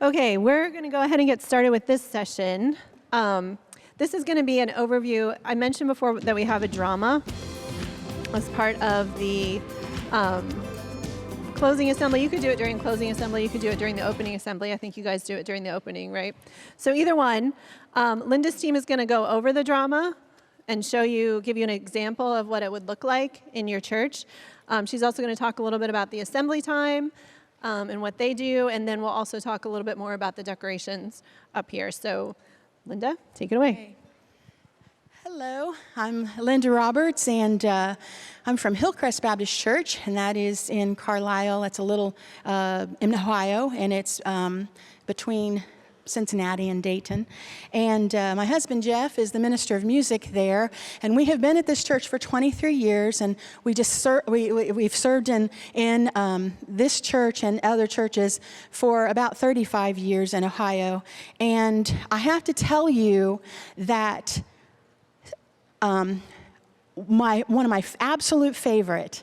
Okay, we're going to go ahead and get started with this session. This is going to be an overview. I mentioned before that we have a drama as part of the closing assembly. You could do it during closing assembly. You could do it during the opening assembly. I think you guys do it during the opening, right? So either one. Linda's team is going to go over the drama and give you an example of what it would look like in your church. She's also going to talk a little bit about the assembly time and what they do, and then we'll also talk a little bit more about the decorations up here. So, Linda, take it away. Okay. Hello, I'm Linda Roberts, and I'm from Hillcrest Baptist Church, and that is in Carlisle. That's a little in Ohio, and it's between Cincinnati and Dayton. And my husband, Jeff, is the minister of music there. And we have been at this church for 23 years. And we've served in this church and other churches for about 35 years in Ohio. And I have to tell you that one of my absolute favorite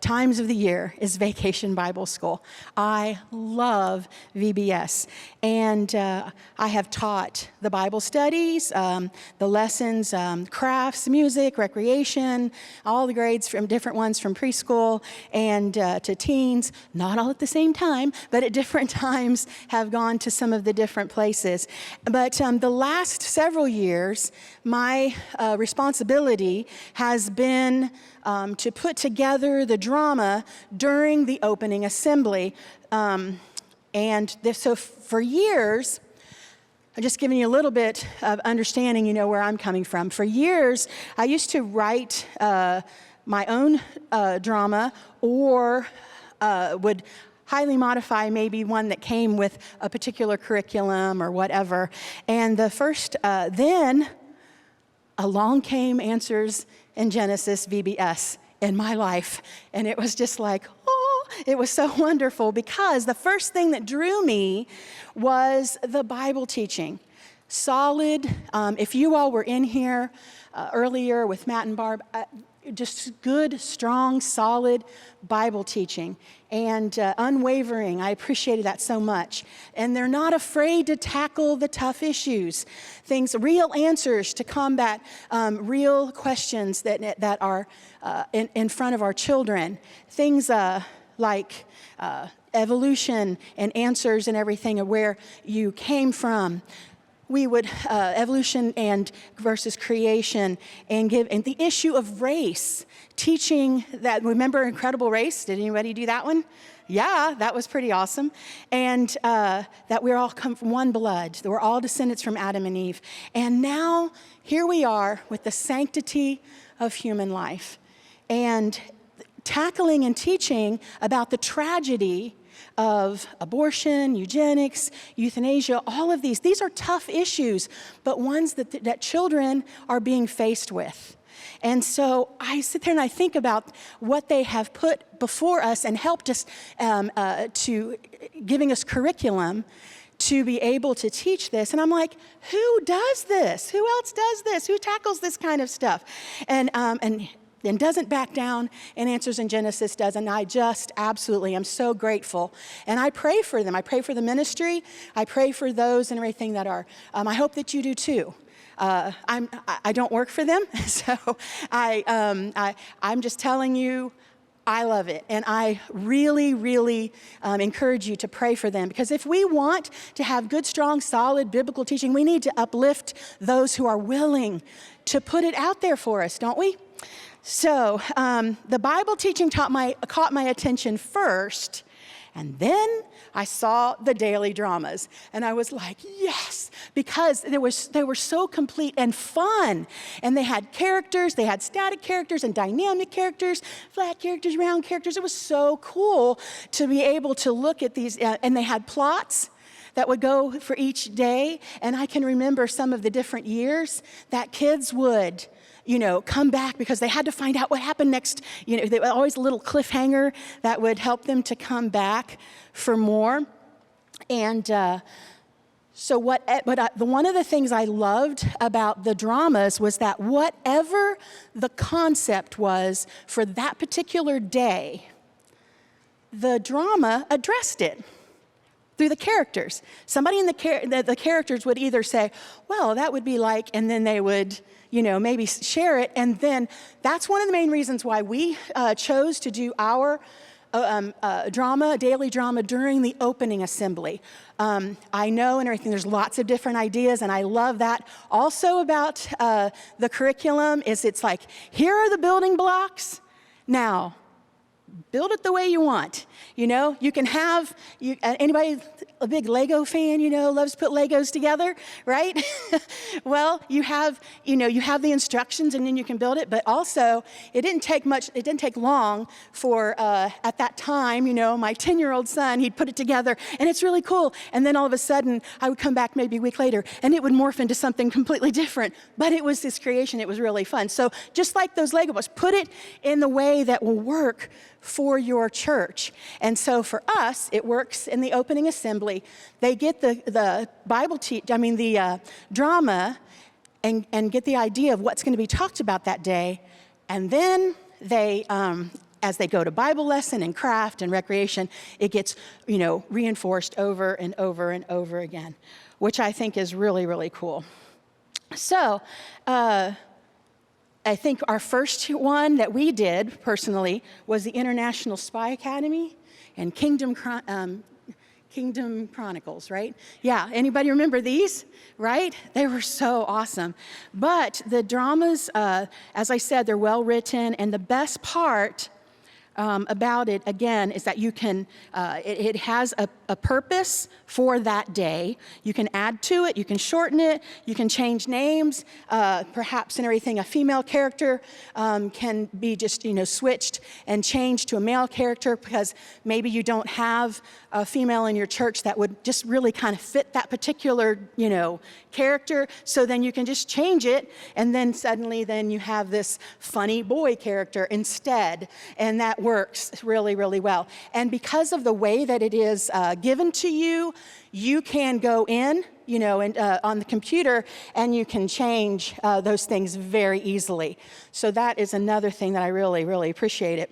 times of the year is Vacation Bible School. I love VBS, and I have taught the Bible studies, the lessons, crafts, music, recreation, all the grades from different ones from preschool and to teens, not all at the same time, but at different times have gone to some of the different places. But the last several years, my responsibility has been to put together the drama during the opening assembly. So for years, I'm just giving you a little bit of understanding, where I'm coming from. For years, I used to write my own drama or would highly modify maybe one that came with a particular curriculum or whatever. And the first, then along came Answers in Genesis VBS in my life. And it was just like, oh, it was so wonderful because the first thing that drew me was the Bible teaching. Solid, if you all were in here earlier with Matt and Barb, just good, strong, solid Bible teaching and unwavering. I appreciated that so much. And they're not afraid to tackle the tough issues, real answers to combat real questions that are in front of our children. Things like evolution and answers and everything of where you came from. We would evolution and versus creation and the issue of race, teaching that. Remember Incredible Race? Did anybody do that one? Yeah, that was pretty awesome. And that we're all come from one blood. That we're all descendants from Adam and Eve. And now here we are with the sanctity of human life and tackling and teaching about the tragedy of abortion, eugenics, euthanasia, all of these. These are tough issues, but ones that children are being faced with. And so I sit there and I think about what they have put before us and helped us to giving us curriculum to be able to teach this. And I'm like, who does this? Who else does this? Who tackles this kind of stuff? And doesn't back down, and Answers in Genesis does, and I just absolutely am so grateful. And I pray for them. I pray for the ministry. I pray for those and everything that are, I hope that you do too. I don't work for them, so I'm just telling you, I love it, and I really, really encourage you to pray for them, because if we want to have good, strong, solid biblical teaching, we need to uplift those who are willing to put it out there for us, don't we? So the Bible teaching caught my attention first, and then I saw the daily dramas, and I was like, yes, because they were so complete and fun, and they had characters, they had static characters and dynamic characters, flat characters, round characters. It was so cool to be able to look at these, and they had plots that would go for each day, and I can remember some of the different years that kids would come back because they had to find out what happened next. There was always a little cliffhanger that would help them to come back for more. And one of the things I loved about the dramas was that whatever the concept was for that particular day, the drama addressed it. through the characters. Somebody in the characters would either say, well, that would be like, and then they would, maybe share it. And then that's one of the main reasons why we chose to do our daily drama during the opening assembly. I know and everything, there's lots of different ideas, and I love that. Also about the curriculum is it's like, here are the building blocks. Now, build it the way you want. You can have, anybody a big Lego fan, loves to put Legos together, right? Well, you have the instructions and then you can build it, but also it didn't take long for, at that time, my 10-year-old son, he'd put it together and it's really cool. And then all of a sudden I would come back maybe a week later and it would morph into something completely different, but it was this creation, it was really fun. So just like those Lego blocks, put it in the way that will work for your church. And so for us, it works in the opening assembly. They get the drama and get the idea of what's going to be talked about that day. And then they, as they go to Bible lesson and craft and recreation, it gets, reinforced over and over and over again, which I think is really, really cool. So, I think our first one that we did personally was the International Spy Academy and Kingdom Chronicles, right? Yeah, anybody remember these, right? They were so awesome. But the dramas, as I said, they're well written, and the best part about it, again, is that you can, it has a purpose for that day. You can add to it, you can shorten it, you can change names, perhaps and everything. A female character can be just, switched and changed to a male character because maybe you don't have a female in your church that would just really kind of fit that particular, character. So then you can just change it, and then suddenly then you have this funny boy character instead, and that works really, really well. And because of the way that it is given to you, you can go in, and, on the computer, and you can change those things very easily. So that is another thing that I really, really appreciate it.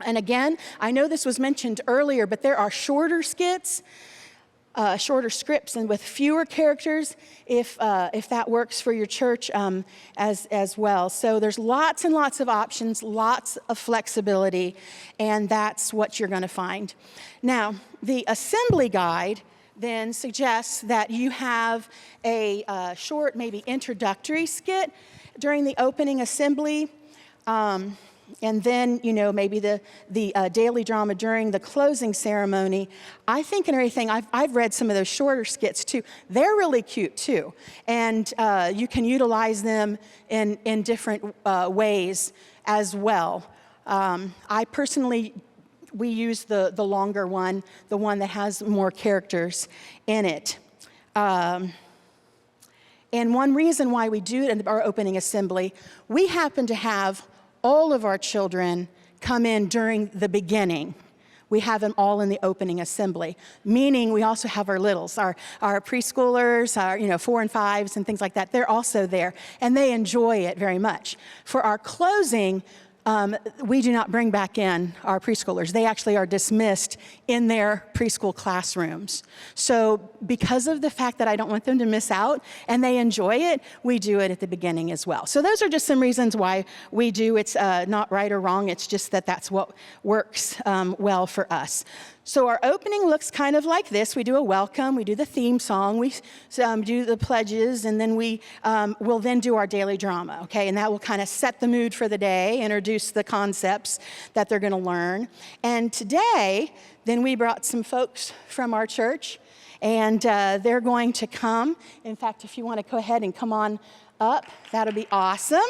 And again, I know this was mentioned earlier, but there are shorter skits, shorter scripts, and with fewer characters, if that works for your church as well. So there's lots and lots of options, lots of flexibility, and that's what you're going to find. Now, the assembly guide then suggests that you have a short, maybe introductory skit during the opening assembly. And then, maybe the daily drama during the closing ceremony. I think and everything, I've read some of those shorter skits too. They're really cute too. And you can utilize them in different ways as well. I personally, we use the longer one, the one that has more characters in it. And one reason why we do it in our opening assembly, we happen to have all of our children come in during the beginning. We have them all in the opening assembly, meaning we also have our littles, our preschoolers, our 4 and 5s and things like that. They're also there, and they enjoy it very much. For our closing, we do not bring back in our preschoolers. They actually are dismissed in their preschool classrooms. So because of the fact that I don't want them to miss out and they enjoy it, we do it at the beginning as well. So those are just some reasons why we do. It's not right or wrong. It's just that that's what works well for us. So our opening looks kind of like this. We do a welcome, we do the theme song, we do the pledges, and then we will then do our daily drama, okay? And that will kind of set the mood for the day, introduce the concepts that they're going to learn. And today, then we brought some folks from our church, and they're going to come. In fact, if you want to go ahead and come on up, that'll be awesome.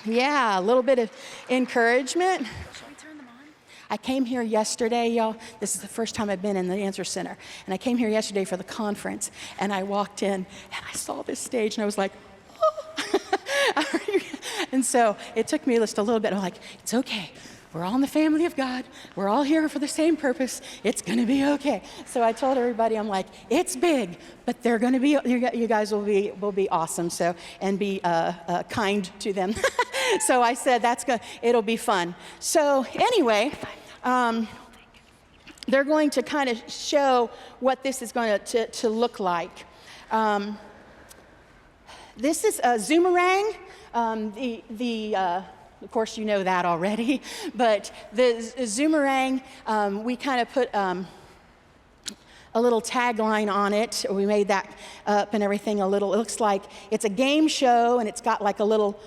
Yeah, a little bit of encouragement. I came here yesterday, y'all. This is the first time I've been in the Answer Center. And I came here yesterday for the conference, and I walked in, and I saw this stage, and I was like, oh. And so it took me just a little bit. I'm like, it's okay. We're all in the family of God. We're all here for the same purpose. It's going to be okay. So I told everybody, I'm like, it's big, but they're going to be, you guys will be awesome. So, and be kind to them. So I said, it'll be fun. So anyway, they're going to kind of show what this is going to look like. This is a Zoomerang. Of course, you know that already, but the Zoomerang, we kind of put a little tagline on it. We made that up and everything a little. It looks like it's a game show, and it's got like a little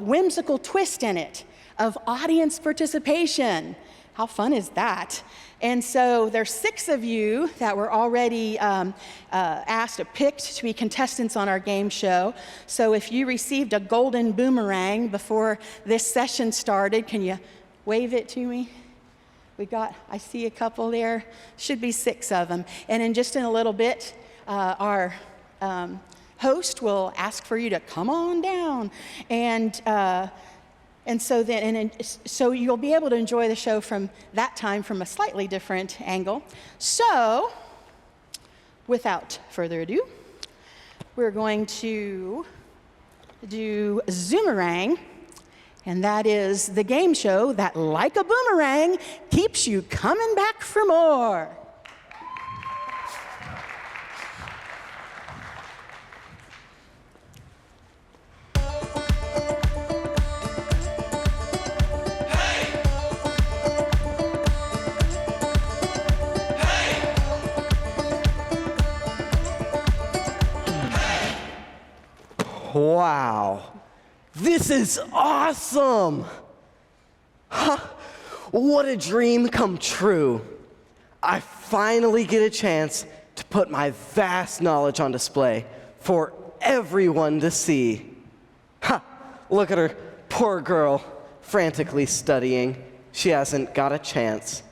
whimsical twist in it of audience participation. How fun is that? And so there's 6 of you that were already asked or picked to be contestants on our game show. So if you received a golden boomerang before this session started, can you wave it to me? I see a couple there. Should be 6 of them. And in a little bit, our host will ask for you to come on down. And so you'll be able to enjoy the show from that time from a slightly different angle. So, without further ado, we're going to do Zoomerang, and that is the game show that, like a boomerang, keeps you coming back for more. Wow, this is awesome! Huh, what a dream come true. I finally get a chance to put my vast knowledge on display for everyone to see. Ha, look at her, poor girl, frantically studying. She hasn't got a chance.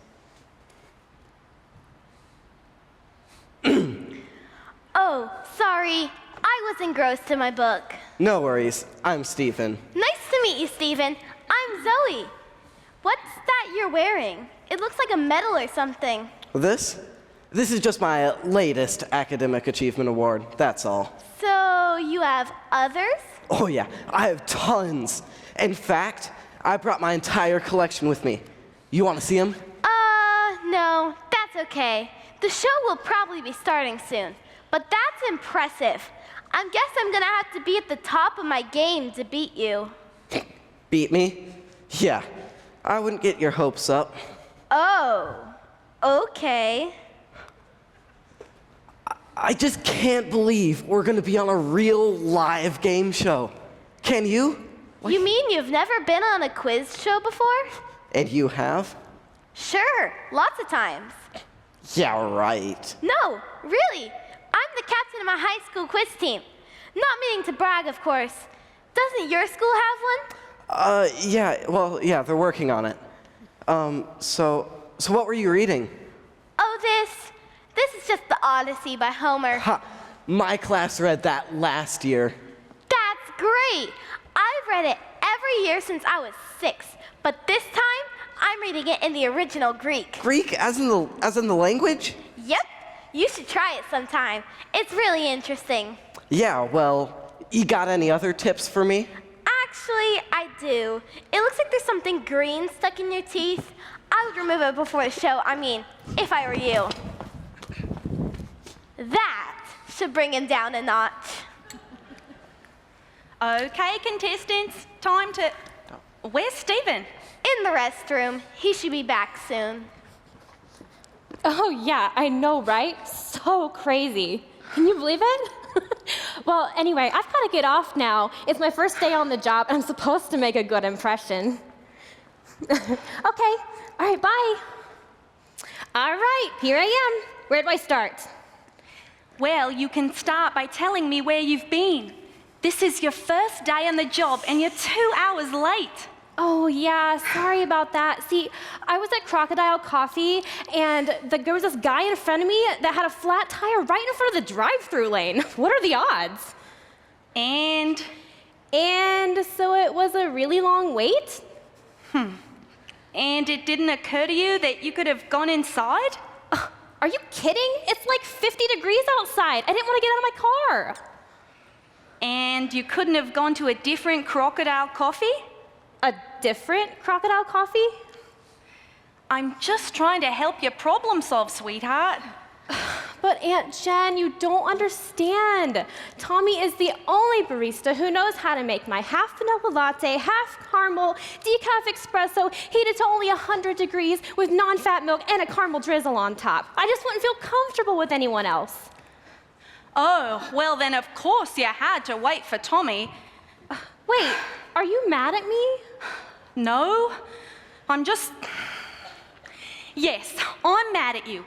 Oh, sorry. I was engrossed in my book. No worries, I'm Stephen. Nice to meet you, Stephen. I'm Zoe. What's that you're wearing? It looks like a medal or something. This is just my latest academic achievement award, that's all. So you have others? Oh yeah, I have tons. In fact, I brought my entire collection with me. You want to see them? No, that's okay. The show will probably be starting soon, but that's impressive. I guess I'm gonna have to be at the top of my game to beat you. Beat me? Yeah, I wouldn't get your hopes up. Oh, okay. I just can't believe we're gonna be on a real live game show. Can you? You mean you've never been on a quiz show before? And you have? Sure, lots of times. Yeah, right. No, really. I'm the captain of my high school quiz team. Not meaning to brag, of course. Doesn't your school have one? Yeah, they're working on it. So what were you reading? Oh, this is just the Odyssey by Homer. Ha, my class read that last year. That's great. I've read it every year since I was 6, but this time I'm reading it in the original Greek. Greek, as in the language? Yep. You should try it sometime. It's really interesting. Yeah, well, you got any other tips for me? Actually, I do. It looks like there's something green stuck in your teeth. I would remove it before the show. I mean, if I were you. That should bring him down a notch. Okay, contestants, time to... Where's Stephen? In the restroom. He should be back soon. Oh, yeah, I know, right? So crazy. Can you believe it? Well, anyway, I've got to get off now. It's my first day on the job, and I'm supposed to make a good impression. Okay, all right, bye. All right, here I am. Where do I start? Well, you can start by telling me where you've been. This is your first day on the job, and you're 2 hours late. Oh, yeah, sorry about that. See, I was at Crocodile Coffee, and there was this guy in front of me that had a flat tire right in front of the drive-thru lane. What are the odds? And so it was a really long wait? And it didn't occur to you that you could have gone inside? Are you kidding? It's like 50 degrees outside. I didn't want to get out of my car. And you couldn't have gone to a different Crocodile Coffee? A different Crocodile Coffee? I'm just trying to help you problem solve, sweetheart. But Aunt Jen, you don't understand. Tommy is the only barista who knows how to make my half vanilla latte, half caramel, decaf espresso, heated to only 100 degrees with non-fat milk and a caramel drizzle on top. I just wouldn't feel comfortable with anyone else. Oh, well then of course you had to wait for Tommy. Wait, are you mad at me? No, I'm just... Yes, I'm mad at you.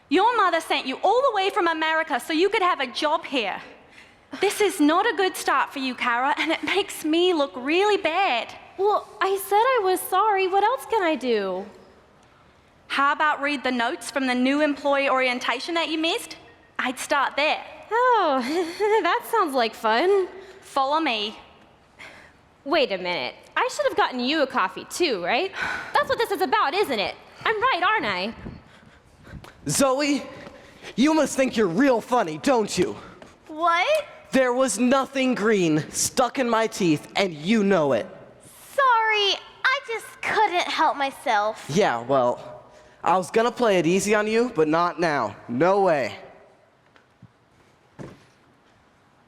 Your mother sent you all the way from America so you could have a job here. This is not a good start for you, Kara, and it makes me look really bad. Well, I said I was sorry. What else can I do? How about read the notes from the new employee orientation that you missed? I'd start there. Oh, that sounds like fun. Follow me. Wait a minute. I should have gotten you a coffee too, right? That's what this is about, isn't it? I'm right, aren't I? Zoe, you must think you're real funny, don't you? What? There was nothing green stuck in my teeth, and you know it. Sorry, I just couldn't help myself. Yeah, well, I was gonna play it easy on you, but not now. No way.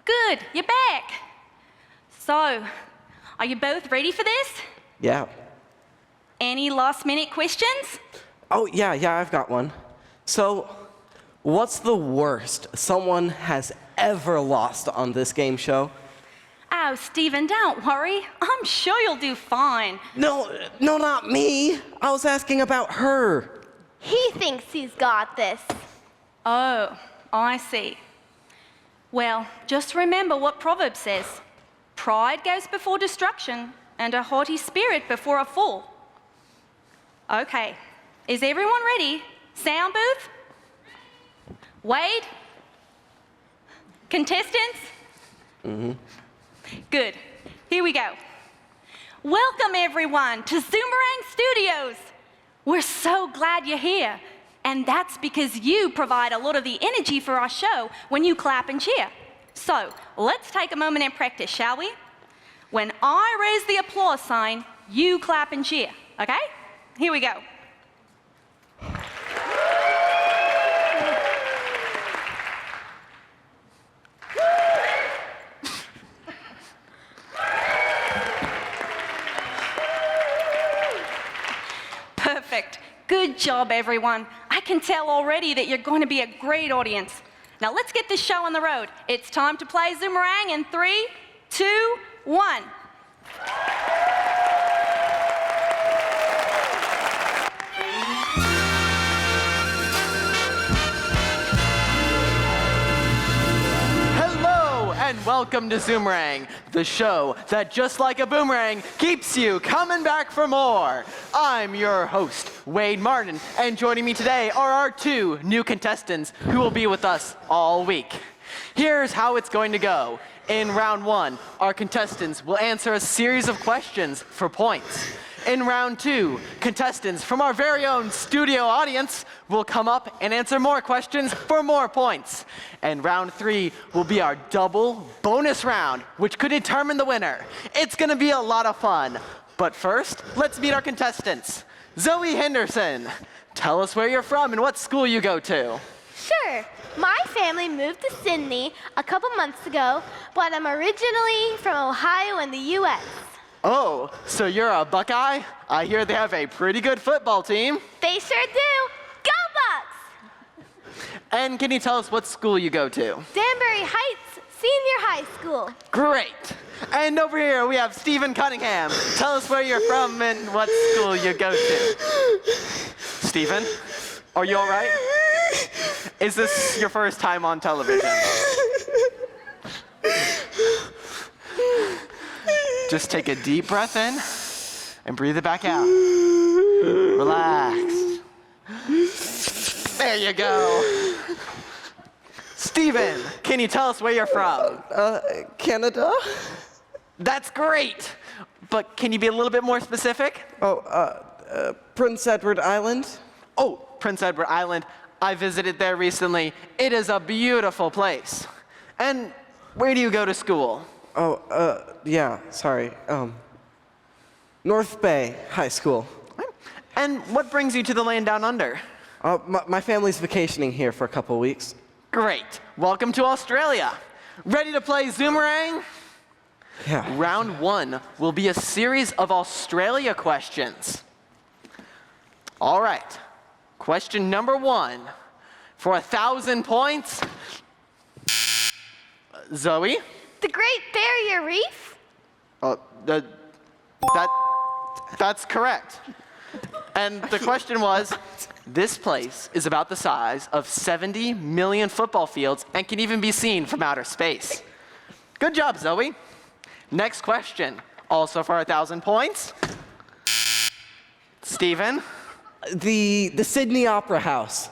Good, you're back. So, are you both ready for this? Yeah. Any last-minute questions? Oh, yeah, I've got one. So, what's the worst someone has ever lost on this game show? Oh, Stephen, don't worry. I'm sure you'll do fine. No, not me. I was asking about her. He thinks he's got this. Oh, I see. Well, just remember what Proverb says. Pride goes before destruction, and a haughty spirit before a fall. Okay, is everyone ready? Sound booth? Wade? Contestants? Mm-hmm. Good. Here we go. Welcome, everyone, to Zoomerang Studios. We're so glad you're here. And that's because you provide a lot of the energy for our show when you clap and cheer. So let's take a moment and practice, shall we? When I raise the applause sign, you clap and cheer, okay? Here we go. Perfect. Good job, everyone. I can tell already that you're going to be a great audience. Now let's get this show on the road. It's time to play Zoomerang in 3, 2, 1. Hello and welcome to Zoomerang, the show that, just like a boomerang, keeps you coming back for more. I'm your host, Wade Martin, and joining me today are our 2 new contestants who will be with us all week. Here's how it's going to go. In round 1, our contestants will answer a series of questions for points. In round 2, contestants from our very own studio audience will come up and answer more questions for more points. And round 3 will be our double bonus round, which could determine the winner. It's gonna be a lot of fun. But first, let's meet our contestants. Zoe Henderson, tell us where you're from and what school you go to. Sure. My family moved to Sydney a couple months ago, but I'm originally from Ohio in the U.S. Oh, so you're a Buckeye? I hear they have a pretty good football team. They sure do. Go Bucks! And can you tell us what school you go to? Danbury Heights Senior High School. Great. And over here we have Stephen Cunningham. Tell us where you're from and what school you go to. Stephen, are you all right? Is this your first time on television? Just take a deep breath in and breathe it back out. Relax. There you go. Stephen, can you tell us where you're from? Canada? That's great. But can you be a little bit more specific? Prince Edward Island? Oh, Prince Edward Island. I visited there recently. It is a beautiful place. And where do you go to school? Yeah, sorry. North Bay High School. And what brings you to the land down under? My family's vacationing here for a couple of weeks. Great. Welcome to Australia. Ready to play Zoomerang? Yeah. Round 1 will be a series of Australia questions. All right. Question number 1. For 1,000 points, Zoe? The Great Barrier Reef? That's correct. And the question was, this place is about the size of 70 million football fields and can even be seen from outer space. Good job, Zoe. Next question, also for 1,000 points. Stephen? The Sydney Opera House.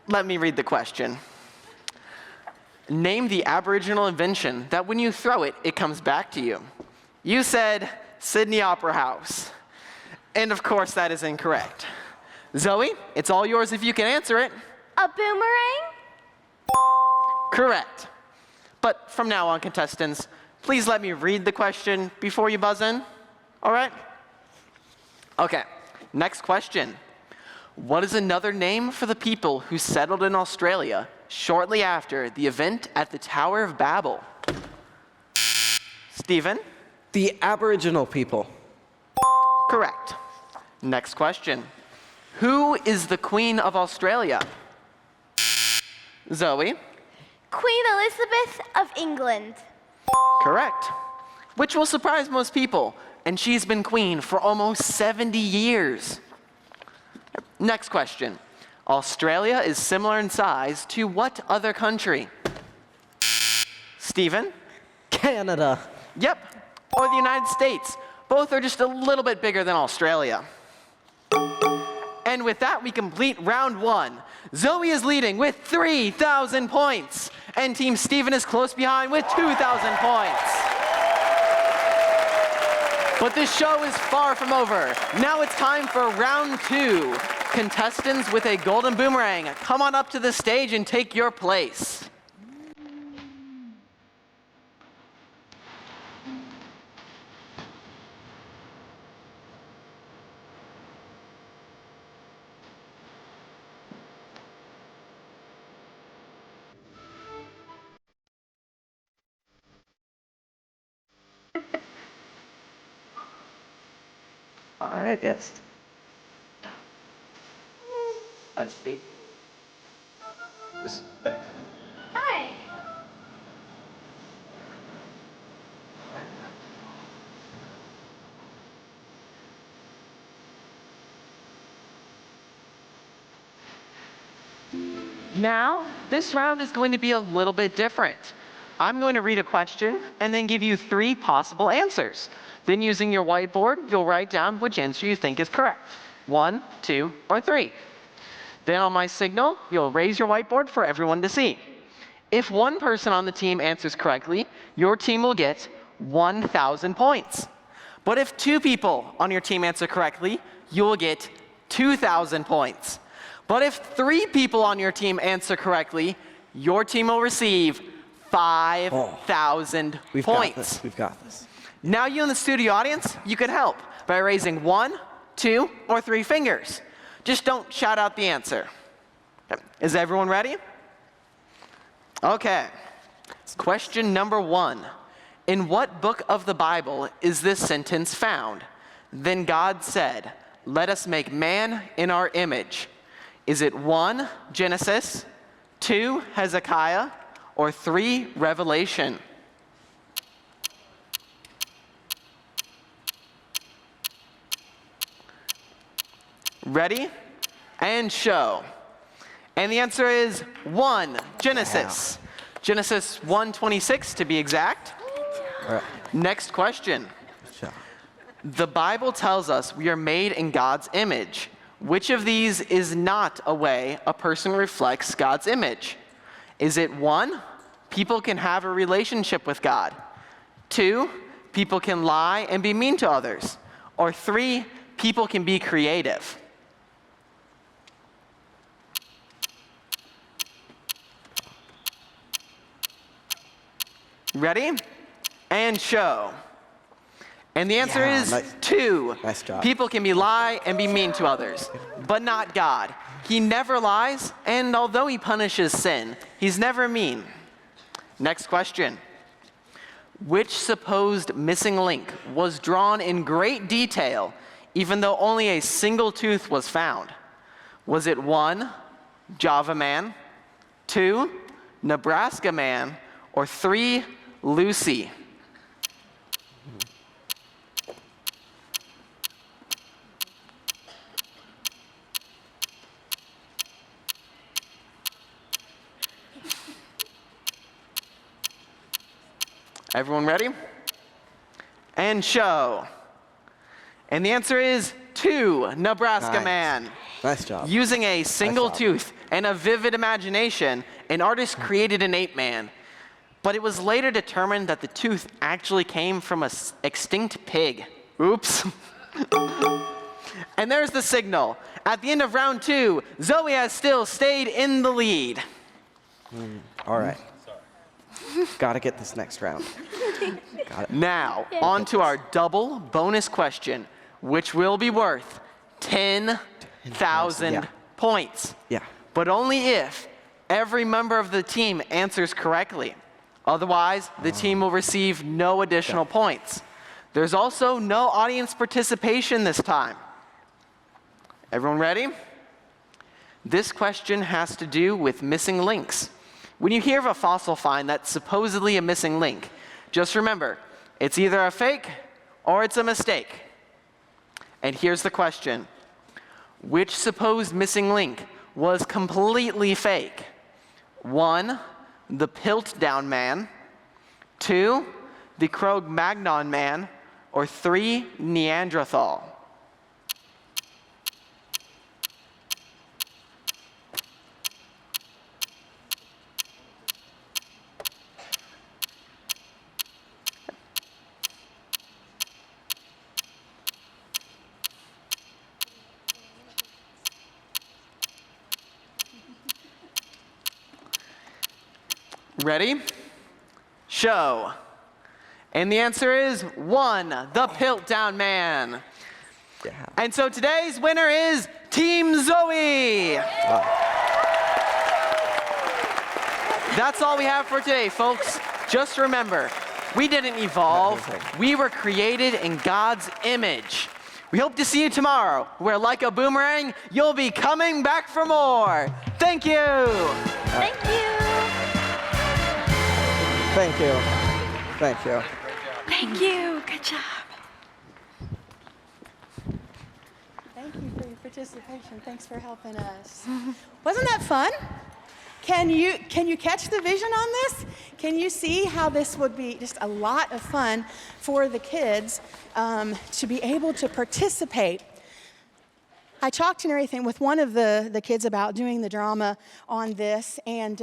Let me read the question. Name the Aboriginal invention that when you throw it, it comes back to you. You said Sydney Opera House. And of course, that is incorrect. Zoe, it's all yours if you can answer it. A boomerang? Correct. But from now on, contestants, please let me read the question before you buzz in. All right? Okay, next question. What is another name for the people who settled in Australia shortly after the event at the Tower of Babel? Stephen? The Aboriginal people. Correct. Next question. Who is the Queen of Australia? Zoe? Queen Elizabeth of England. Correct. Which will surprise most people, and she's been queen for almost 70 years. Next question. Australia is similar in size to what other country? Stephen? Canada. Yep. Or the United States. Both are just a little bit bigger than Australia. And with that, we complete round 1. Zoe is leading with 3,000 points, and Team Stephen is close behind with 2,000 points. But this show is far from over. Now it's time for round 2. Contestants with a golden boomerang, come on up to the stage and take your place. All right, yes. Hi. Now, this round is going to be a little bit different. I'm going to read a question and then give you 3 possible answers. Then using your whiteboard, you'll write down which answer you think is correct. 1, 2, or 3. Then on my signal, you'll raise your whiteboard for everyone to see. If one person on the team answers correctly, your team will get 1,000 points. But if 2 people on your team answer correctly, you will get 2,000 points. But if 3 people on your team answer correctly, your team will receive 5,000 points. We've got this. Now you in the studio audience, you can help by raising 1, 2, or 3 fingers. Just don't shout out the answer. Is everyone ready? Okay. Question number 1. In what book of the Bible is this sentence found? Then God said, "Let us make man in our image." Is it 1, Genesis, 2, Hezekiah, or 3, Revelation? Ready? And show. And the answer is 1, Genesis. Yeah. Genesis 1:26 to be exact. All right. Next question. Sure. The Bible tells us we are made in God's image. Which of these is not a way a person reflects God's image? Is it 1, people can have a relationship with God? 2, people can lie and be mean to others? Or 3, people can be creative? Ready? And show. And the answer Yeah, is nice. 2. Nice job. People can lie and be mean to others, but not God. He never lies, and although he punishes sin, he's never mean. Next question. Which supposed missing link was drawn in great detail, even though only a single tooth was found? Was it 1, Java Man, 2, Nebraska Man, or 3, Lucy? Everyone ready? And show. And the answer is 2, Nebraska Nice. Man. Nice job. Using a single job. tooth and a vivid imagination, an artist created an ape man. But it was later determined that the tooth actually came from an extinct pig. Oops. And there's the signal. At the end of round 2, Zoe has still stayed in the lead. All right. Gotta get this next round. Got it. Now, on to our double bonus question, which will be worth 10,000 Yeah. points. Yeah. But only if every member of the team answers correctly. Otherwise, the team will receive no additional points. There's also no audience participation this time. Everyone ready? This question has to do with missing links. When you hear of a fossil find that's supposedly a missing link, just remember, it's either a fake or it's a mistake. And here's the question. Which supposed missing link was completely fake? 1, the Piltdown Man, 2, the Cro-Magnon Man, or 3, Neanderthal? Ready? Show. And the answer is 1, the Piltdown Man. Yeah. And so today's winner is Team Zoe. That's all we have for today, folks. Just remember, we didn't evolve. We were created in God's image. We hope to see you tomorrow, where like a boomerang, you'll be coming back for more. Thank you. Thank you. Thank you. Thank you. Thank you. Good job. Thank you for your participation. Thanks for helping us. Wasn't that fun? Can you catch the vision on this? Can you see how this would be just a lot of fun for the kids to be able to participate? I talked and everything with one of the kids about doing the drama on this, and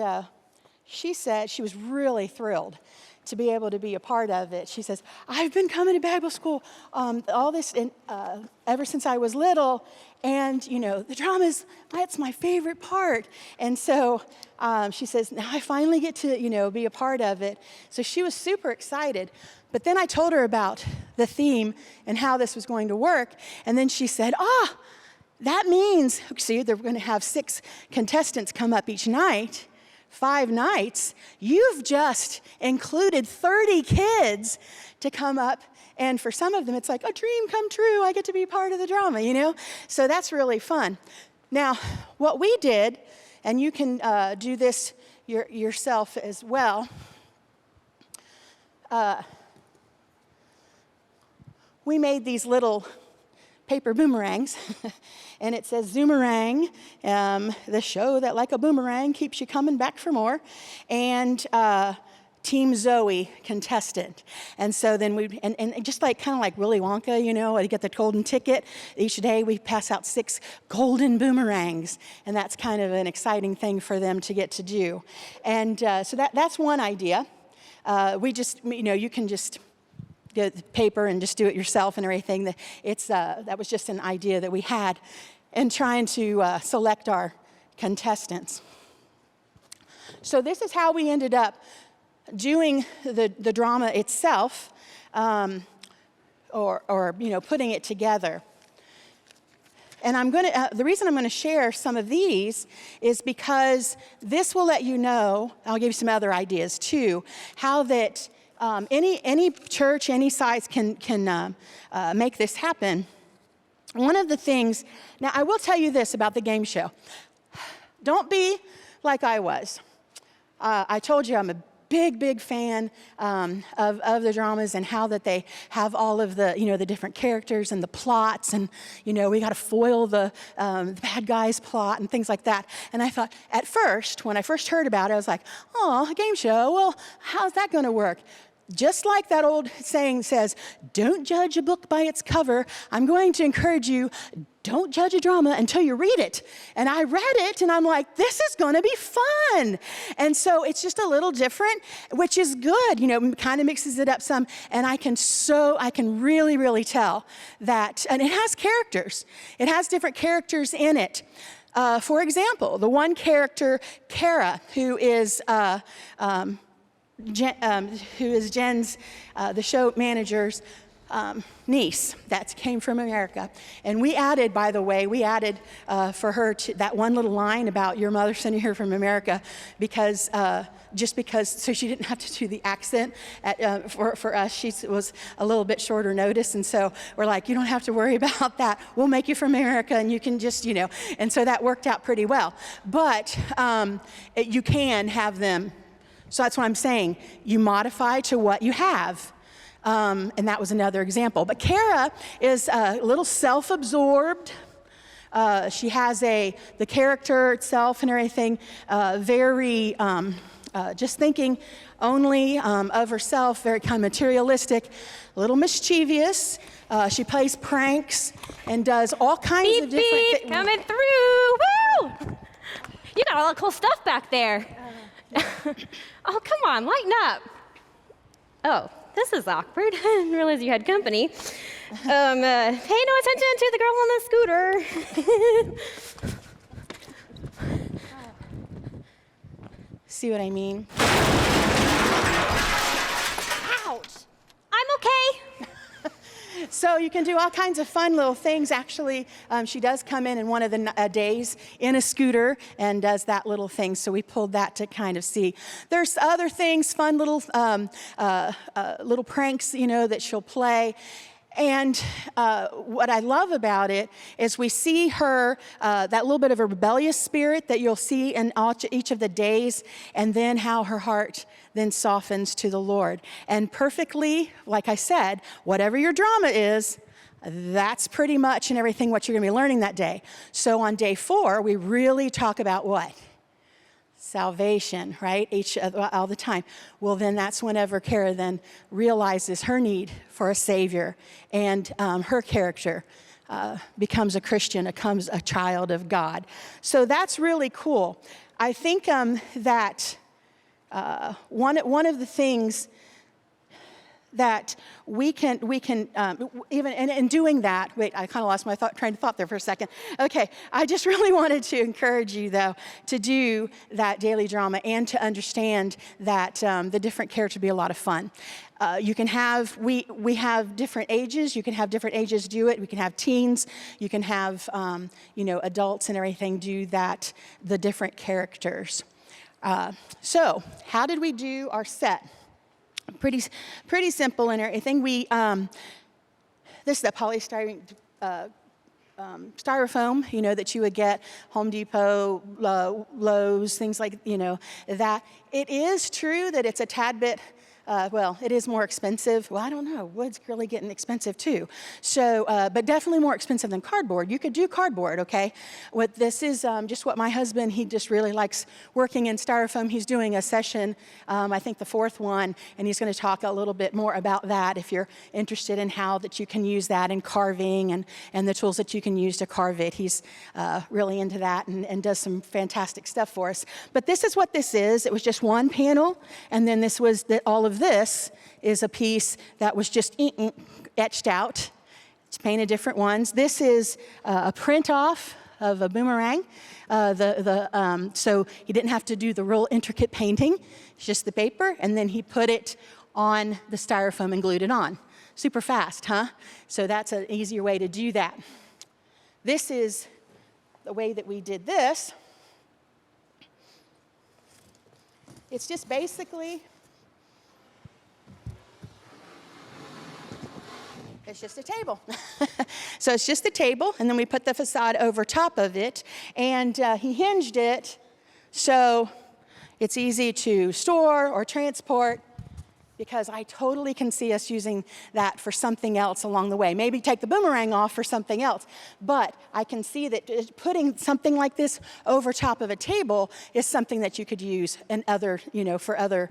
she said she was really thrilled to be able to be a part of it. She says, I've been coming to Bible school all this ever since I was little, and the drama that's my favorite part. And so she says, now I finally get to be a part of it. So she was super excited. But then I told her about the theme and how this was going to work, and then she said, that means, see, they're going to have 6 contestants come up each night. 5 nights, you've just included 30 kids to come up, and for some of them it's like a dream come true. I get to be part of the drama, So that's really fun. Now, what we did, and you can do this yourself as well, we made these little paper boomerangs, and it says Zoomerang, the show that like a boomerang keeps you coming back for more, and Team Zoe contestant. And so then and just like kind of like Willy Wonka, I get the golden ticket. Each day we pass out 6 golden boomerangs, and that's kind of an exciting thing for them to get to do. And so that's one idea. We just, you can just get the paper and just do it yourself and everything. That was just an idea that we had in trying to select our contestants. So this is how we ended up doing the drama itself. or putting it together. And the reason I'm going to share some of these is because this will let you know, I'll give you some other ideas too, how that any church, any size can make this happen. One of the things, now I will tell you this about the game show. Don't be like I was. I told you I'm a big fan of the dramas and how that they have all of the, the different characters and the plots, and, we got to foil the bad guy's plot and things like that. And I thought, at first, when I first heard about it, I was like, oh, a game show, well, how's that going to work? Just like that old saying says, don't judge a book by its cover, I'm going to encourage you, don't judge a drama until you read it. And I read it, and I'm like, this is going to be fun. And so it's just a little different, which is good, kind of mixes it up some. And I can really, really tell that, and it has characters. It has different characters in it. For example, the one character, Kara, who is Jen's, the show manager's niece that came from America. And we added, by the way, for her that one little line about your mother sending her from America because so she didn't have to do the accent. For us, she was a little bit shorter notice, and so we're like, you don't have to worry about that. We'll make you from America, and you can just, and so that worked out pretty well. But you can have them. So that's what I'm saying. You modify to what you have. And that was another example. But Kara is a little self-absorbed. She has the character itself and everything very just thinking only of herself, very kind of materialistic, a little mischievous. She plays pranks and does all kinds of different things. Coming through. Woo! You got a lot of cool stuff back there. Oh, come on, lighten up. Oh, this is awkward. I didn't realize you had company. Pay no attention to the girl on the scooter. See what I mean? Ouch. I'm okay. So you can do all kinds of fun little things. Actually, she does come in one of the days in a scooter and does that little thing. So we pulled that to kind of see. There's other things, fun little little pranks, that she'll play. And what I love about it is we see her, that little bit of a rebellious spirit that you'll see in each of the days, and then how her heart then softens to the Lord. And perfectly, like I said, whatever your drama is, that's pretty much and everything what you're going to be learning that day. So on day 4, we really talk about what? Salvation, right? All the time. Well, then that's whenever Kara then realizes her need for a Savior, and her character becomes a Christian, becomes a child of God. So that's really cool. I think that one of the things that we can even in doing that. Wait, I kind of lost my train of thought there for a second. Okay, I just really wanted to encourage you though to do that daily drama and to understand that the different characters be a lot of fun. You can have we have different ages. You can have different ages do it. We can have teens. You can have adults and everything do that. The different characters. So how did we do our set? Pretty simple and everything. This is the polystyrene styrofoam, that you would get Home Depot, Lowe's, things like that. It is true that it's a tad bit. It is more expensive. Well, I don't know. Wood's really getting expensive too. So, but definitely more expensive than cardboard. You could do cardboard, okay? What this is just what my husband, he just really likes working in styrofoam. He's doing a session, I think the 4th one, and he's going to talk a little bit more about that if you're interested in how that you can use that in carving and the tools that you can use to carve it. He's really into that and does some fantastic stuff for us. But this is what this is. It was just one panel, and then this was all of this is a piece that was just etched out. It's painted different ones. This is a print off of a boomerang. So he didn't have to do the real intricate painting. It's just the paper, and then he put it on the styrofoam and glued it on. super fast, huh? So that's an easier way to do that. This is the way that we did this. It's just basically, it's just a table. So it's just a table, and then we put the facade over top of it, and he hinged it so it's easy to store or transport, because I totally can see us using that for something else along the way. Maybe take the boomerang off for something else, but I can see that putting something like this over top of a table is something that you could use in other, for other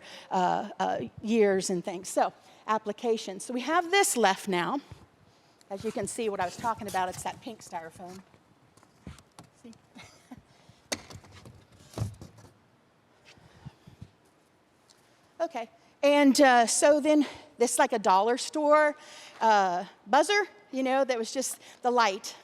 years and things. So applications. So we have this left now. As you can see, what I was talking about, it's that pink styrofoam. See? Okay. And so then this like a dollar store buzzer, that was just the light.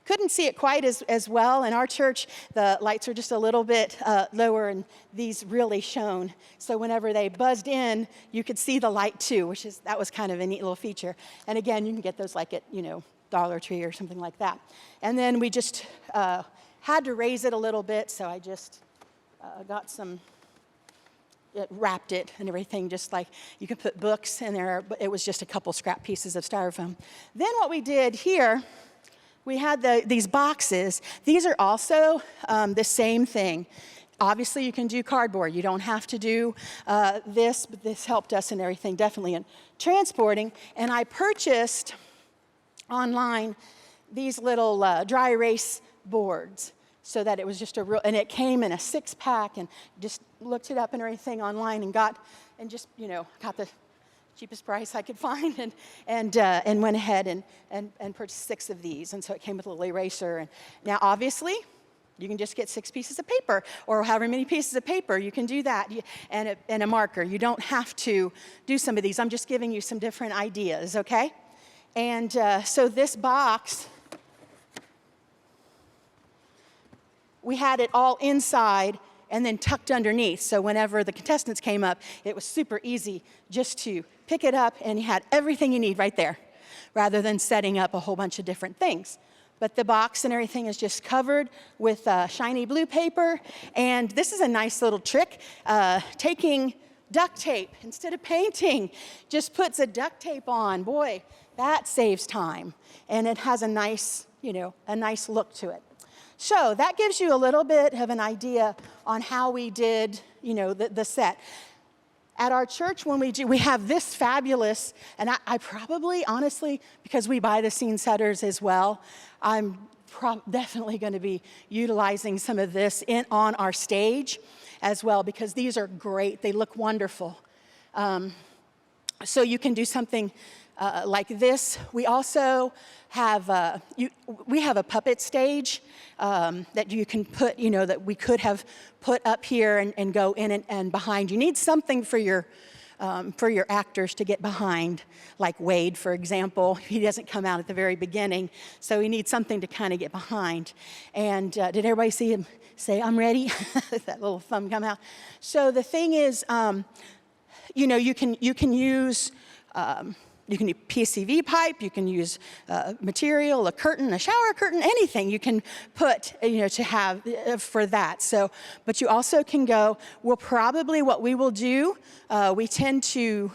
Couldn't see it quite as well. In our church, the lights are just a little bit lower, and these really shone. So whenever they buzzed in, you could see the light too, that was kind of a neat little feature. And again, you can get those like at, Dollar Tree or something like that. And then we just had to raise it a little bit, so I just got some, it wrapped it and everything, just like you can put books in there, but it was just a couple scrap pieces of styrofoam. Then what we did here, we had these boxes. These are also the same thing. Obviously, you can do cardboard. You don't have to do this, but this helped us in everything, definitely in transporting. And I purchased online these little dry erase boards, so that it was just and it came in a 6-pack, and just looked it up and everything online, and got the cheapest price I could find, and went ahead and purchased 6 of these. And so it came with a little eraser. And now, obviously, you can just get 6 pieces of paper, or however many pieces of paper. You can do that, and a marker. You don't have to do some of these. I'm just giving you some different ideas, okay? And so this box, we had it all inside and then tucked underneath. So whenever the contestants came up, it was super easy just to pick it up, and you had everything you need right there, rather than setting up a whole bunch of different things. But the box and everything is just covered with shiny blue paper. And this is a nice little trick. Taking duct tape instead of painting, just puts a duct tape on. Boy, that saves time. And it has a nice look to it. So that gives you a little bit of an idea on how we did, the set. At our church, when we have this fabulous, and I probably, honestly, because we buy the scene setters as well, I'm definitely going to be utilizing some of this on our stage as well, because these are great. They look wonderful. So you can do something like this. We also have we have a puppet stage that you can put, that we could have put up here and go in and behind. You need something for your actors to get behind, like Wade, for example. He doesn't come out at the very beginning, so he needs something to kind of get behind. And did everybody see him say, "I'm ready"? That little thumb come out. So the thing is, you can use. You can use PCV pipe, you can use material, a curtain, a shower curtain, anything you can put, to have for that. So, but you also can go, what we will do, we tend to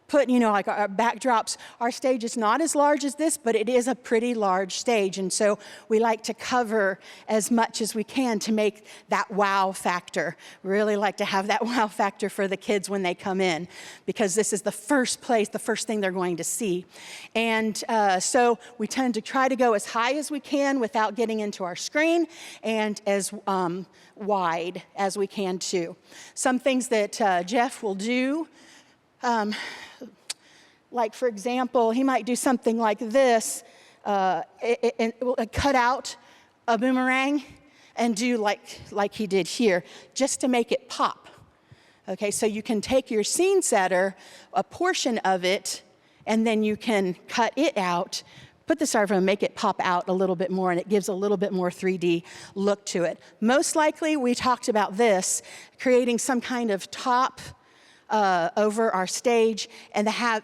put, like our backdrops. Our stage is not as large as this, but it is a pretty large stage. And so we like to cover as much as we can to make that wow factor. We really like to have that wow factor for the kids when they come in, because this is the first thing they're going to see. And so we tend to try to go as high as we can without getting into our screen, and as wide as we can too. Some things that Jeff will do, like, for example, he might do something like this, and cut out a boomerang and do like he did here, just to make it pop. Okay, so you can take your scene setter, a portion of it, and then you can cut it out, put the styrofoam, make it pop out a little bit more, and it gives a little bit more 3D look to it. Most likely, we talked about this, creating some kind of top over our stage, and to have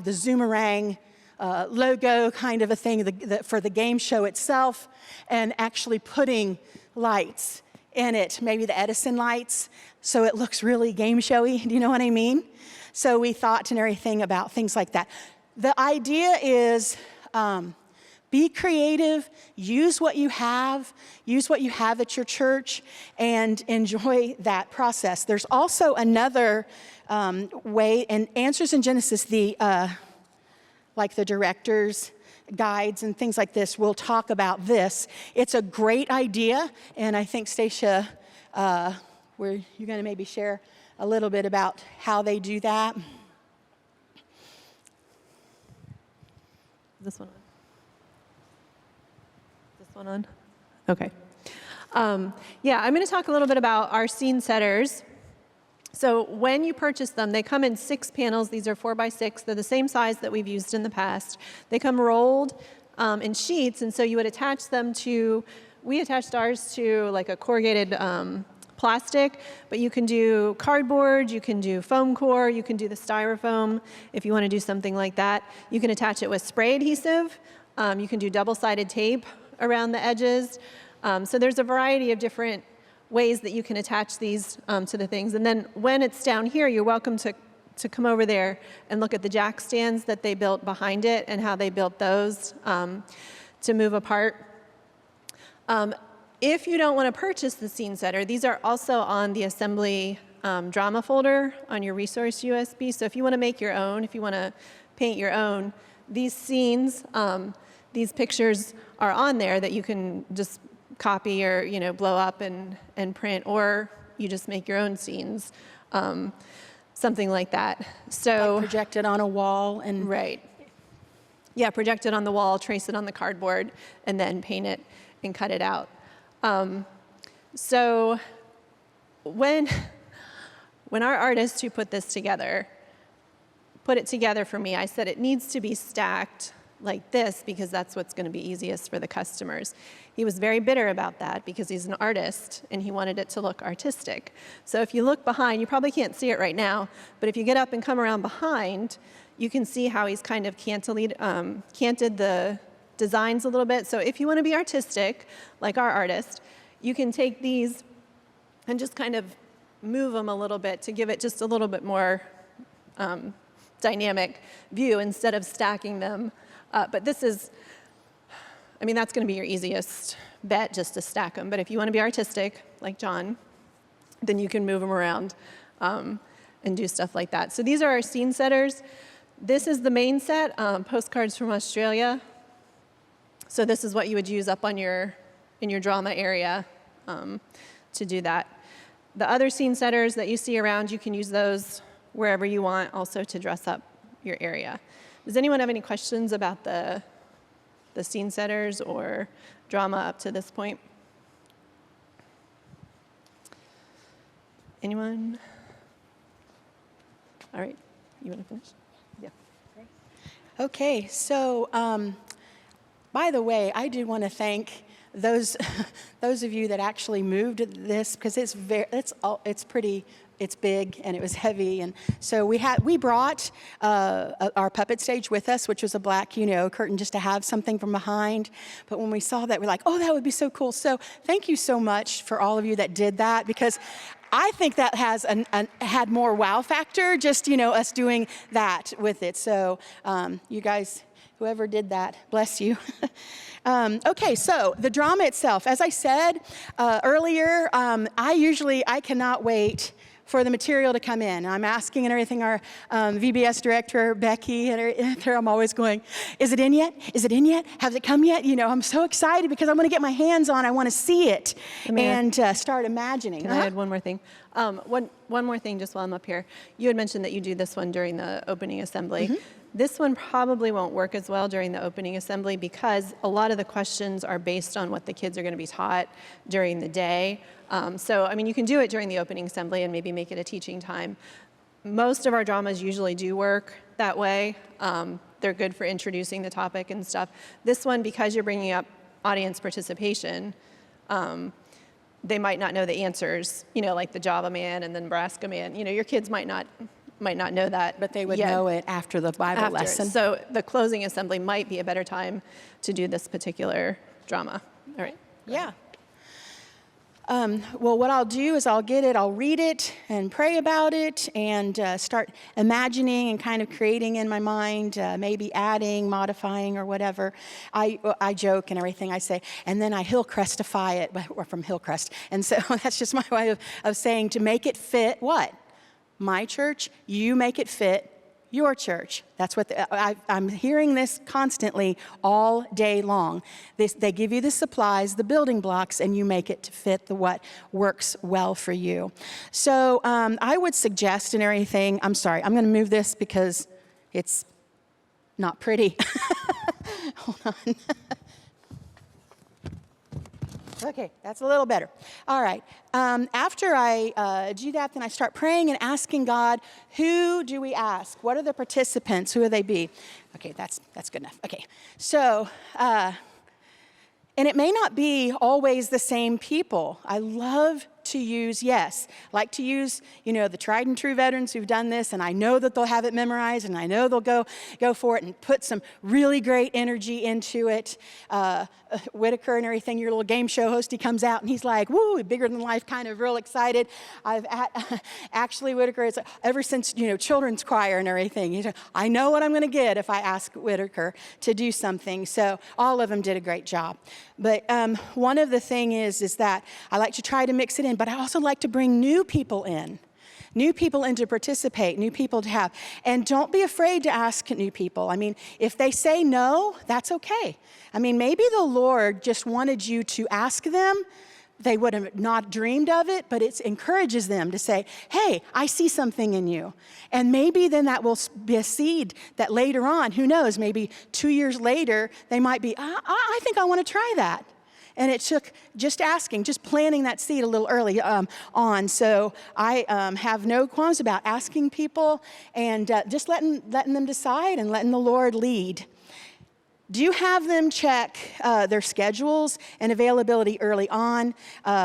the Zoomerang logo kind of a thing for the game show itself, and actually putting lights in it, maybe the Edison lights, so it looks really game showy. Do you know what I mean? So we thought and everything about things like that. The idea is be creative, use what you have at your church, and enjoy that process. There's also another way, and Answers in Genesis, like the director's guides and things like this, will talk about this. It's a great idea, and I think Stacia, you're going to maybe share a little bit about how they do that. This one on? This one on? Okay. Yeah, I'm going to talk a little bit about our scene setters. So when you purchase them, they come in 6 panels. These are 4x6. They're the same size that we've used in the past. They come rolled in sheets, and so you would attach them to, we attached ours to like a corrugated plastic, but you can do cardboard, you can do foam core, you can do the styrofoam if you want to do something like that. You can attach it with spray adhesive. You can do double-sided tape around the edges. So there's a variety of different ways that you can attach these to the things. And then when it's down here, you're welcome to come over there and look at the jack stands that they built behind it and how they built those to move apart. If you don't want to purchase the scene setter, these are also on the assembly drama folder on your resource USB. So if you want to make your own, if you want to paint your own, these scenes, these pictures are on there that you can just copy or blow up and print, or you just make your own scenes, something like that. So like project it on a wall and right. Yeah, project it on the wall, trace it on the cardboard, and then paint it and cut it out. So when our artist who put this together put it together for me, I said it needs to be stacked like this because that's what's going to be easiest for the customers. He was very bitter about that because he's an artist and he wanted it to look artistic. So if you look behind, you probably can't see it right now, but if you get up and come around behind, you can see how he's kind of canted the designs a little bit. So if you want to be artistic, like our artist, you can take these and just kind of move them a little bit to give it just a little bit more dynamic view instead of stacking them. But this is, that's going to be your easiest bet, just to stack them. But if you want to be artistic, like John, then you can move them around and do stuff like that. So these are our scene setters. This is the main set, postcards from Australia. So this is what you would use up on in your drama area to do that. The other scene setters that you see around, you can use those wherever you want, also to dress up your area. Does anyone have any questions about the scene setters or drama up to this point? Anyone? All right, you want to finish? Yeah. Okay, so by the way, I do want to thank those of you that actually moved this, because it's big and it was heavy, and so we brought our puppet stage with us, which was a black curtain just to have something from behind. But when we saw that, we're like, oh, that would be so cool. So thank you so much for all of you that did that, because I think that has had more wow factor, just us doing that with it. So you guys, whoever did that, bless you. Okay, so the drama itself, as I said earlier, I cannot wait for the material to come in. I'm asking and everything our VBS director, Becky, and I'm always going, is it in yet? Is it in yet? Has it come yet? I'm so excited because I want to get my hands on, I want to see it and start imagining. Can I add one more thing? One more thing just while I'm up here. You had mentioned that you do this one during the opening assembly. Mm-hmm. This one probably won't work as well during the opening assembly because a lot of the questions are based on what the kids are going to be taught during the day. So you can do it during the opening assembly and maybe make it a teaching time. Most of our dramas usually do work that way. They're good for introducing the topic and stuff. This one, because you're bringing up audience participation, they might not know the answers, like the Java Man and the Nebraska Man. Your kids might not might not know that. But they would yet. know it after the Bible After. lesson. So the closing assembly might be a better time to do this particular drama. All right. Yeah. Well, what I'll do is I'll read it and pray about it and start imagining and kind of creating in my mind, maybe adding, modifying, or whatever. I joke and everything. I say, and then I Hillcrestify it, or from Hillcrest. And so that's just my way of saying to make it fit what? My church, you make it fit your church. That's what I'm hearing this constantly all day long. They give you the supplies, the building blocks, and you make it to fit what works well for you. So I would suggest and everything, I'm sorry, I'm going to move this because it's not pretty. Hold on. Okay, that's a little better. All right. After I do that, then I start praying and asking God, who do we ask? What are the participants? Who will they be? Okay, that's good enough. Okay, so, and it may not be always the same people. I love to use, like to use, the tried and true veterans who've done this, and I know that they'll have it memorized, and I know they'll go for it and put some really great energy into it. Whitaker and everything, your little game show host, he comes out and he's like, woo, bigger than life, kind of real excited. Actually, Whitaker, is ever since, children's choir and everything, I know what I'm going to get if I ask Whitaker to do something. So all of them did a great job. But one of the things is that I like to try to mix it in, but I also like to bring new people in to participate, new people to have. And don't be afraid to ask new people. I mean, if they say no, that's okay. I mean, maybe the Lord just wanted you to ask them. They would have not dreamed of it, but it encourages them to say, hey, I see something in you. And maybe then that will be a seed that later on, who knows, maybe 2 years later, they might be, I think I want to try that. And it took just asking, just planting that seed a little early on. So I have no qualms about asking people and just letting them decide and letting the Lord lead. Do you have them check their schedules and availability early on?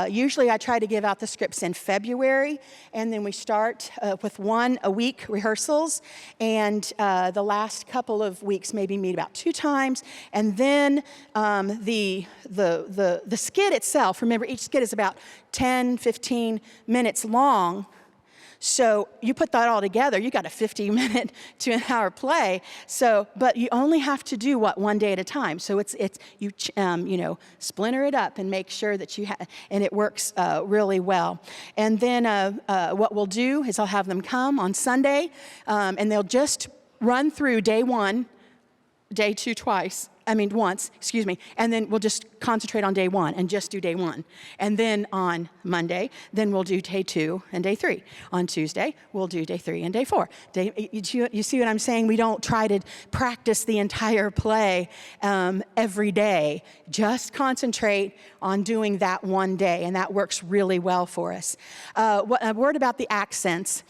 Usually I try to give out the scripts in February, and then we start with 1 a week rehearsals, and the last couple of weeks maybe meet about 2 times, and then the skit itself, remember each skit is about 10, 15 minutes long. So you put that all together, you got a 50-minute to an hour play. So, but you only have to do one day at a time. So you splinter it up and make sure that and it works really well. And then what we'll do is I'll have them come on Sunday, and they'll just run through day 1, day 2 once, and then we'll just concentrate on day 1 and just do day 1. And then on Monday, then we'll do day 2 and day 3. On Tuesday, we'll do day 3 and day 4. You see what I'm saying? We don't try to practice the entire play every day. Just concentrate on doing that one day, and that works really well for us. A word about the accents.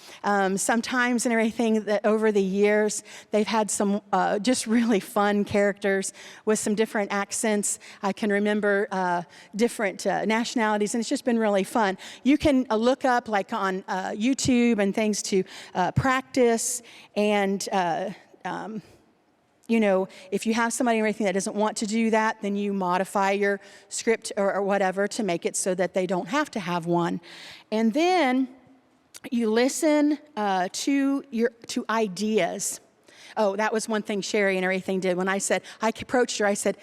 Sometimes and everything that over the years, they've had some just really fun characters with some different accents. I can remember different nationalities, and it's just been really fun. You can look up like on YouTube and things to practice, and if you have somebody or anything that doesn't want to do that, then you modify your script or whatever to make it so that they don't have to have one. And then you listen to ideas. Oh, that was one thing Sherry and everything did. When I approached her, I said,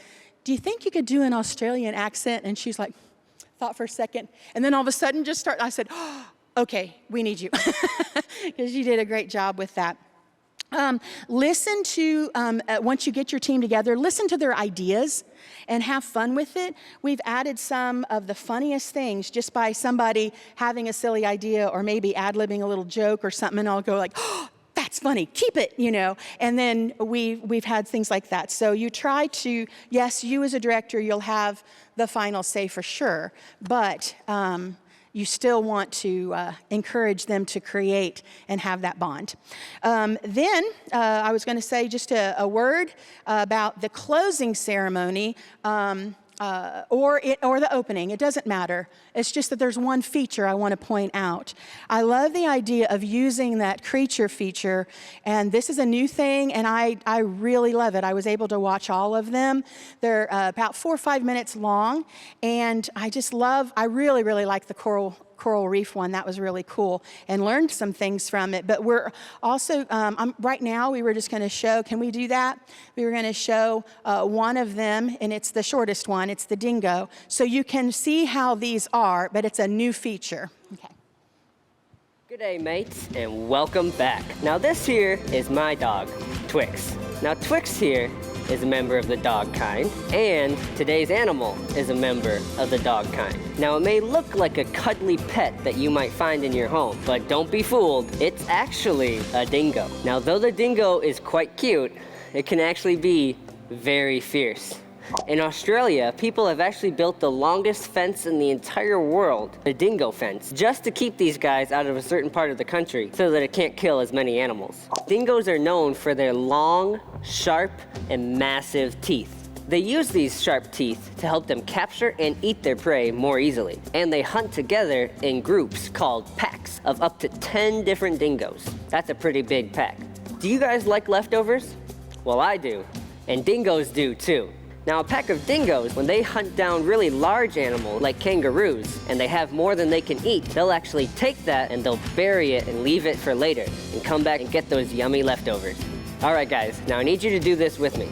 do you think you could do an Australian accent? And she's like, thought for a second. And then all of a sudden I said, oh, okay, we need you. Because you did a great job with that. Listen to, once you get your team together, listen to their ideas and have fun with it. We've added some of the funniest things just by somebody having a silly idea or maybe ad-libbing a little joke or something, and I'll go like, oh, that's funny, keep it, And then we've had things like that. So you try to, yes, you as a director, you'll have the final say for sure, but you still want to encourage them to create and have that bond. Then I was going to say just a word about the closing ceremony. or the opening. It doesn't matter. It's just that there's one feature I want to point out. I love the idea of using that creature feature, and this is a new thing, and I really love it. I was able to watch all of them. They're about 4 or 5 minutes long, and I really, really like the coral reef one. That was really cool, and learned some things from it. But we're also, right now, we were just going to show, can we do that? We were going to show one of them, and it's the shortest one. It's the dingo. So you can see how these are, but it's a new feature. Okay. Good day, mates, and welcome back. Now this here is my dog, Twix. Now Twix here is a member of the dog kind, and today's animal is a member of the dog kind. Now it may look like a cuddly pet that you might find in your home, but don't be fooled, it's actually a dingo. Now though the dingo is quite cute, it can actually be very fierce. In Australia, people have actually built the longest fence in the entire world, the dingo fence, just to keep these guys out of a certain part of the country so that it can't kill as many animals. Dingoes are known for their long, sharp, and massive teeth. They use these sharp teeth to help them capture and eat their prey more easily. And they hunt together in groups called packs of up to 10 different dingoes. That's a pretty big pack. Do you guys like leftovers? Well, I do, and dingoes do too. Now, a pack of dingoes, when they hunt down really large animals like kangaroos, and they have more than they can eat, they'll actually take that and they'll bury it and leave it for later, and come back and get those yummy leftovers. All right, guys, now I need you to do this with me.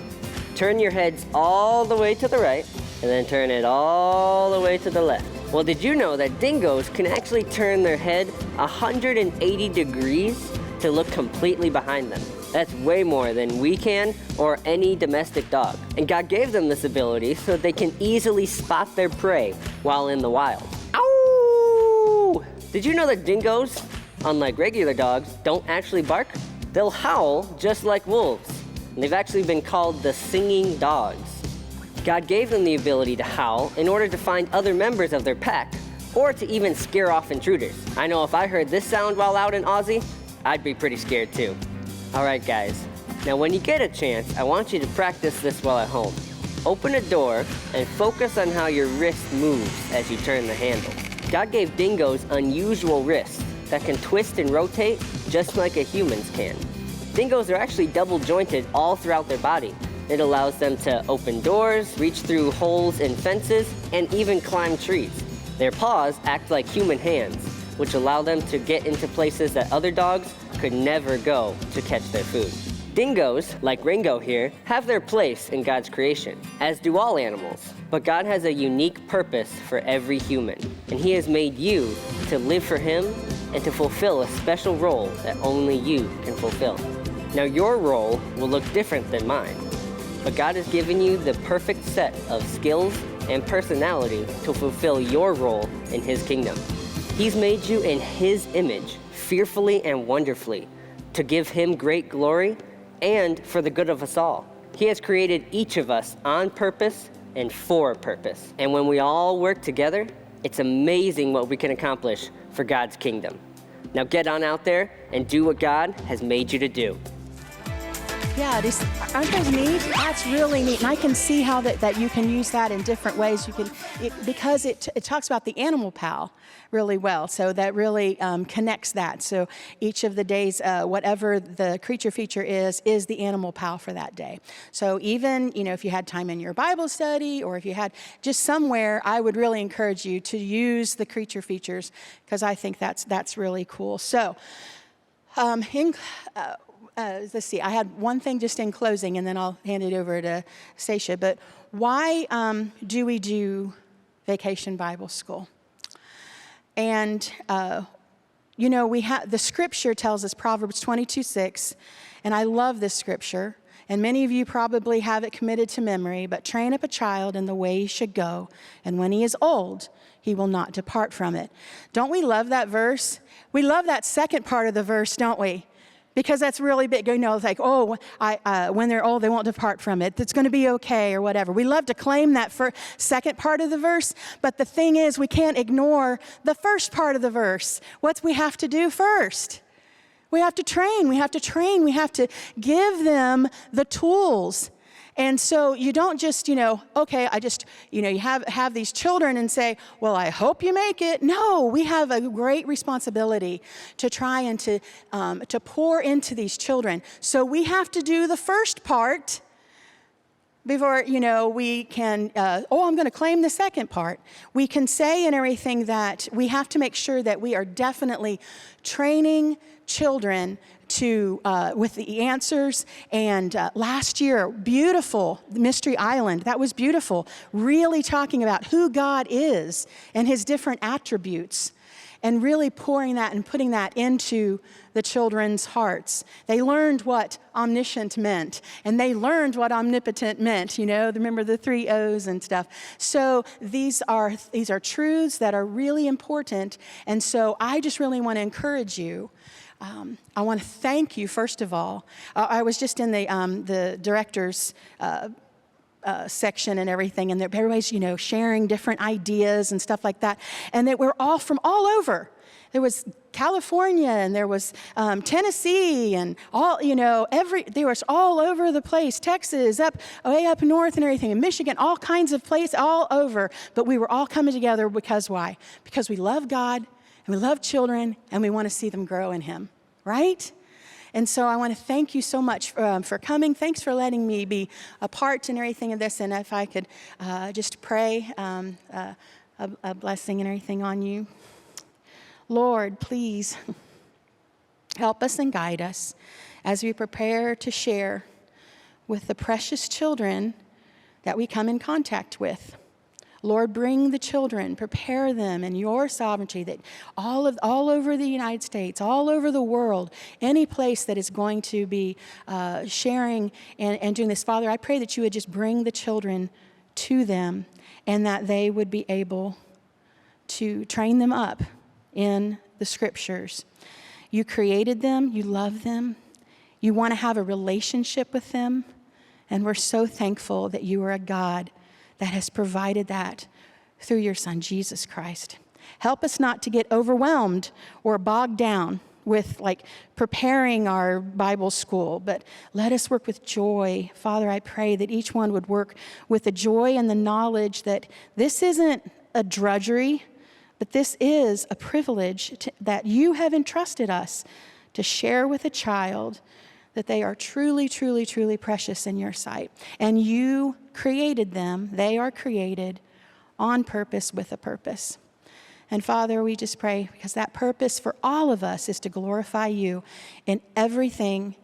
Turn your heads all the way to the right, and then turn it all the way to the left. Well, did you know that dingoes can actually turn their head 180 degrees to look completely behind them? That's way more than we can or any domestic dog. And God gave them this ability so they can easily spot their prey while in the wild. Ow! Did you know that dingoes, unlike regular dogs, don't actually bark? They'll howl just like wolves. And they've actually been called the singing dogs. God gave them the ability to howl in order to find other members of their pack or to even scare off intruders. I know if I heard this sound while out in Aussie, I'd be pretty scared too. All right, guys. Now, when you get a chance, I want you to practice this while at home. Open a door and focus on how your wrist moves as you turn the handle. God gave dingoes unusual wrists that can twist and rotate just like a human's can. Dingoes are actually double jointed all throughout their body. It allows them to open doors, reach through holes in fences, and even climb trees. Their paws act like human hands, which allow them to get into places that other dogs could never go to catch their food. Dingoes, like Ringo here, have their place in God's creation, as do all animals. But God has a unique purpose for every human, and He has made you to live for Him and to fulfill a special role that only you can fulfill. Now, your role will look different than mine, but God has given you the perfect set of skills and personality to fulfill your role in His kingdom. He's made you in His image, fearfully and wonderfully, to give Him great glory and for the good of us all. He has created each of us on purpose and for a purpose. And when we all work together, it's amazing what we can accomplish for God's kingdom. Now get on out there and do what God has made you to do. Yeah, aren't those neat? That's really neat. And I can see how that you can use that in different ways. Because it talks about the animal pal really well. So that really connects that. So each of the days, whatever the creature feature is the animal pal for that day. So even, if you had time in your Bible study or if you had just somewhere, I would really encourage you to use the creature features because I think that's really cool. So let's see, I had one thing just in closing, and then I'll hand it over to Stacia. But why do we do Vacation Bible School? And, we have the scripture tells us, Proverbs 22:6, and I love this scripture, and many of you probably have it committed to memory, but train up a child in the way he should go, and when he is old, he will not depart from it. Don't we love that verse? We love that second part of the verse, don't we? Because that's really big. It's like, when they're old, they won't depart from it. It's going to be okay or whatever. We love to claim that second part of the verse, but the thing is, we can't ignore the first part of the verse. What we have to do first? We have to train. We have to give them the tools. And so you don't just, okay, you have these children and say, well, I hope you make it. No, we have a great responsibility to try and to pour into these children. So we have to do the first part before, we can, I'm going to claim the second part. We can say and everything that we have to make sure that we are definitely training children to with the answers. And last year, beautiful Mystery Island, that was beautiful, really talking about who God is and his different attributes, and really pouring that and putting that into the children's hearts. They learned what omniscient meant, and they learned what omnipotent meant, remember the 3 O's and stuff. So these are truths that are really important, and so I just really want to encourage you. I want to thank you, first of all. I was just in the director's section and everything, and everybody's, sharing different ideas and stuff like that. And that we're all from all over. There was California, and there was Tennessee, and all, there was all over the place. Texas, way up north and everything, and Michigan, all kinds of places, all over. But we were all coming together because why? Because we love God, and we love children, and we want to see them grow in him, right? And so I want to thank you so much for coming. Thanks for letting me be a part in everything of this. And if I could just pray a blessing and everything on you. Lord, please help us and guide us as we prepare to share with the precious children that we come in contact with. Lord, bring the children, prepare them in your sovereignty, that all over the United States, all over the world, any place that is going to be sharing and doing this. Father, I pray that you would just bring the children to them, and that they would be able to train them up in the scriptures. You created them, you love them, you want to have a relationship with them, and we're so thankful that you are a God that has provided that through your Son, Jesus Christ. Help us not to get overwhelmed or bogged down with preparing our Bible school, but let us work with joy. Father, I pray that each one would work with the joy and the knowledge that this isn't a drudgery, but this is a privilege that you have entrusted us to share with a child, that they are truly, truly, truly precious in your sight. And you created them. They are created on purpose with a purpose. And Father, we just pray, because that purpose for all of us is to glorify you in everything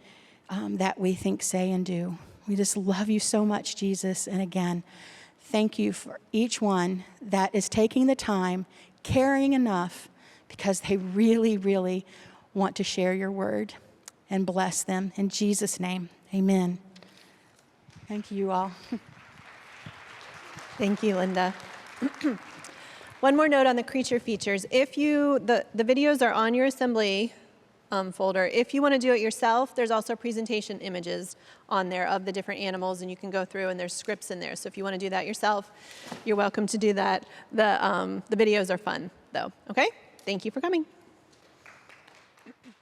that we think, say, and do. We just love you so much, Jesus. And again, thank you for each one that is taking the time, caring enough, because they really, really want to share your word. And bless them. In Jesus' name, amen. Thank you all. Thank you, Linda. One more note on the creature features. If the videos are on your assembly folder. If you want to do it yourself, there's also presentation images on there of the different animals, and you can go through, and there's scripts in there. So if you want to do that yourself, you're welcome to do that. The videos are fun, though. Okay? Thank you for coming.